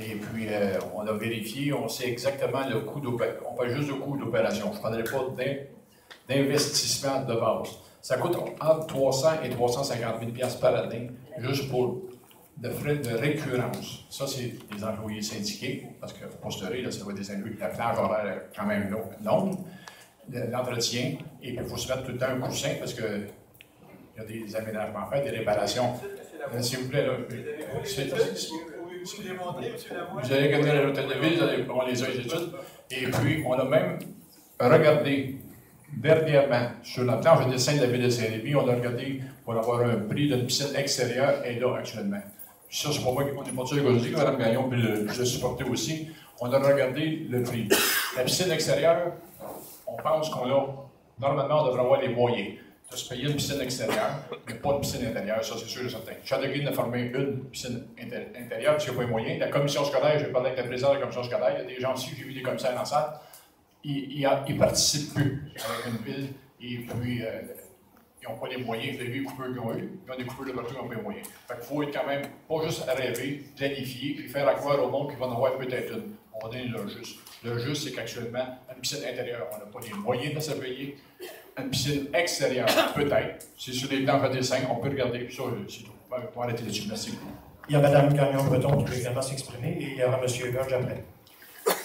Et puis, on a vérifié, on sait exactement le coût d'opération. On parle juste du coût d'opération. Je ne prendrai pas d'investissement de base. Ça coûte entre 300 et 350 000 $ par année, juste pour de frais de récurrence. Ça, c'est des employés syndiqués, parce que pour se rire, ça va être des employés, la plage horaire est quand même longue, l'entretien, et puis il faut se mettre tout le temps un coussin, parce qu'il y a des aménagements à faire, des réparations. S'il vous plaît, là. Vous allez regarder à l'hôtel de ville, on les a études. Et puis, on a même regardé dernièrement sur la planche de dessin de la ville de Saint-Lévis, on a regardé pour avoir un prix d'une piscine extérieure, et là, actuellement. Puis ça, c'est pour moi qu'on n'est pas sûr que je dis que Mme Gagnon puis je l'ai supporté aussi. On a regardé le prix. La piscine extérieure, on pense qu'on a, normalement, on devrait avoir les moyens de se payer une piscine extérieure, mais pas de piscine intérieure, ça c'est sûr et certain. Châteauguay a formé une piscine intérieure, parce qu'il n'y a pas les moyens. La commission scolaire, j'ai parlé avec la présidente de la commission scolaire, il y a des gens aussi, j'ai vu des commissaires dans la salle, ils ne participent plus avec une ville, et puis ils n'ont pas les moyens. Vous avez vu les coupures qu'ils ont eues, ils ont des coupures de partout, ils n'ont pas les moyens. Fait qu'il faut être quand même, pas juste à rêver, planifier, puis faire croire au monde qu'ils vont en avoir peut-être une. On va donner le juste. Le juste, c'est qu'actuellement, une piscine intérieure, on n'a pas les moyens de se payer. Une piscine extérieure, peut-être. C'est sur des planches à dessin, on peut regarder, puis ça, c'est tout. On va arrêter là-dessus. Merci. Il y a Mme Gagnon-Breton qui peut également s'exprimer, et il y aura M. Burge après.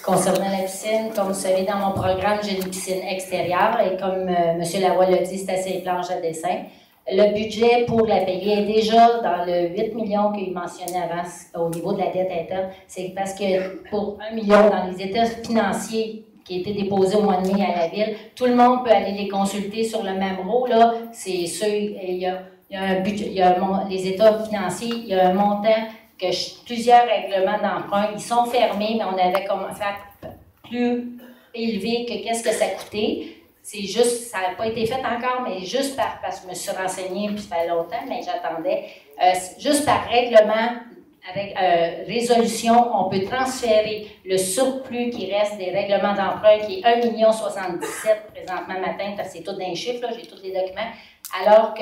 Concernant la piscine, comme vous savez, dans mon programme, j'ai une piscine extérieure, et comme M. Lavoie l'a dit, c'est assez planches à dessin. Le budget pour la payer est déjà dans le 8 millions qu'il mentionnait avant au niveau de la dette interne. C'est parce que pour 1 million dans les états financiers qui étaient déposés au mois de mai à la Ville, tout le monde peut aller les consulter sur le même rôle. Là, c'est ceux, il y a un budget, il y a les états financiers, il y a un montant que plusieurs règlements d'emprunt, ils sont fermés, mais on avait comme fait plus élevé que qu'est-ce que ça coûtait. C'est juste, ça n'a pas été fait encore, mais juste parce que je me suis renseignée, puis ça fait longtemps, mais j'attendais. Juste par règlement, avec résolution, on peut transférer le surplus qui reste des règlements d'emprunt, qui est 1,77 million présentement matin, parce que c'est tout d'un chiffre, là, j'ai tous les documents, alors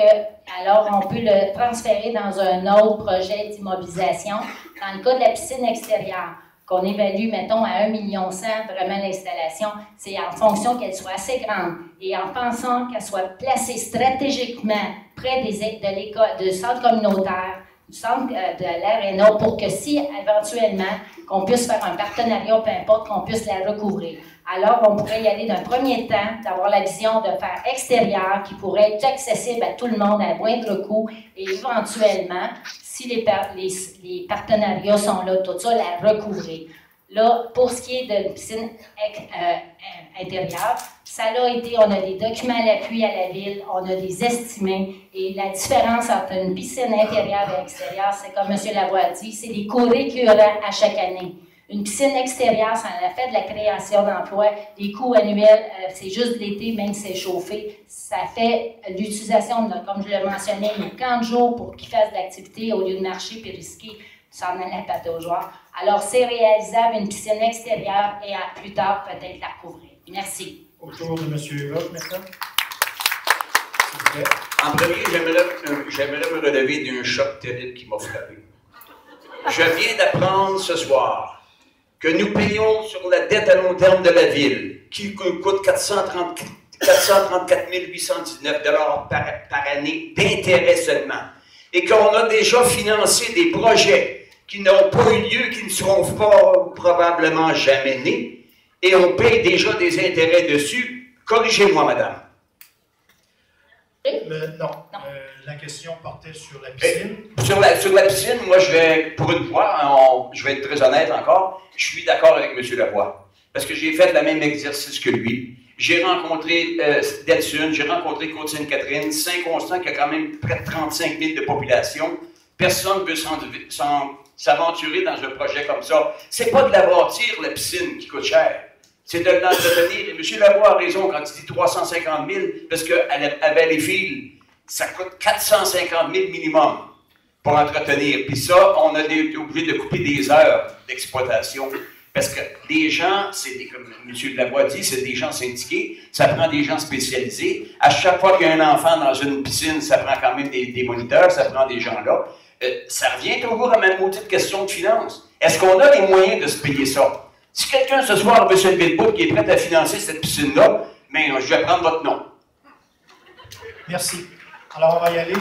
on peut le transférer dans un autre projet d'immobilisation. Dans le cas de la piscine extérieure, qu'on évalue, mettons, à 1,1 million vraiment l'installation, c'est en fonction qu'elle soit assez grande et en pensant qu'elle soit placée stratégiquement près de l'école, du centre communautaire, du centre de l'ARENA, pour que si, éventuellement, qu'on puisse faire un partenariat, peu importe, qu'on puisse la recouvrir. Alors, on pourrait y aller d'un premier temps, d'avoir la vision de faire extérieur, qui pourrait être accessible à tout le monde à moindre coût, et éventuellement, si les partenariats sont là, tout ça, la recouvrir. Là, pour ce qui est de piscine intérieure, ça a été, on a des documents à l'appui à la Ville, on a des estimés, et la différence entre une piscine intérieure et extérieure, c'est comme M. Lavoie a dit, c'est des coûts récurrents à chaque année. Une piscine extérieure, ça en a fait de la création d'emplois. Les coûts annuels, c'est juste l'été, même si c'est chauffé. Ça fait l'utilisation, comme je l'ai mentionné, de 40 jours pour qu'ils fassent de l'activité au lieu de marcher puis risquer de s'en aller à la pâte aux joueurs. Alors, c'est réalisable, une piscine extérieure, et à plus tard, peut-être la recouvrir. Merci. Autour de M. Huot, maintenant. En premier, j'aimerais me relever d'un choc terrible qui m'a frappé. Je viens d'apprendre ce soir que nous payons sur la dette à long terme de la Ville, qui coûte 434 819 $ par année d'intérêt seulement, et qu'on a déjà financé des projets qui n'ont pas eu lieu, qui ne seront pas probablement jamais nés, et on paye déjà des intérêts dessus. Corrigez-moi, madame. Non. La question portait sur la piscine. Sur la piscine, moi, pour une fois, je vais être très honnête encore, je suis d'accord avec M. Lavoie. Parce que j'ai fait le même exercice que lui. J'ai rencontré Delsun, j'ai rencontré Côte-Sainte-Catherine, Saint-Constant, qui a quand même près de 35 000 de population. Personne ne veut s'aventurer dans un projet comme ça. C'est pas de la bâtir, la piscine, qui coûte cher. C'est de l'entretenir. Et M. Lavoie a raison quand il dit 350 000, parce qu'à Valleyfield, ça coûte 450 000 minimum pour entretenir. Puis ça, on a été obligé de couper des heures d'exploitation. Parce que les gens, comme M. Lavoie dit, c'est des gens syndiqués, ça prend des gens spécialisés. À chaque fois qu'il y a un enfant dans une piscine, ça prend quand même des moniteurs, ça prend des gens là. Ça revient toujours à ma maudite question de finance. Est-ce qu'on a les moyens de se payer ça? Si quelqu'un ce soir veut se lever debout qui est prêt à financer cette piscine-là, bien, je vais prendre votre nom. Merci. Alors, on va y aller.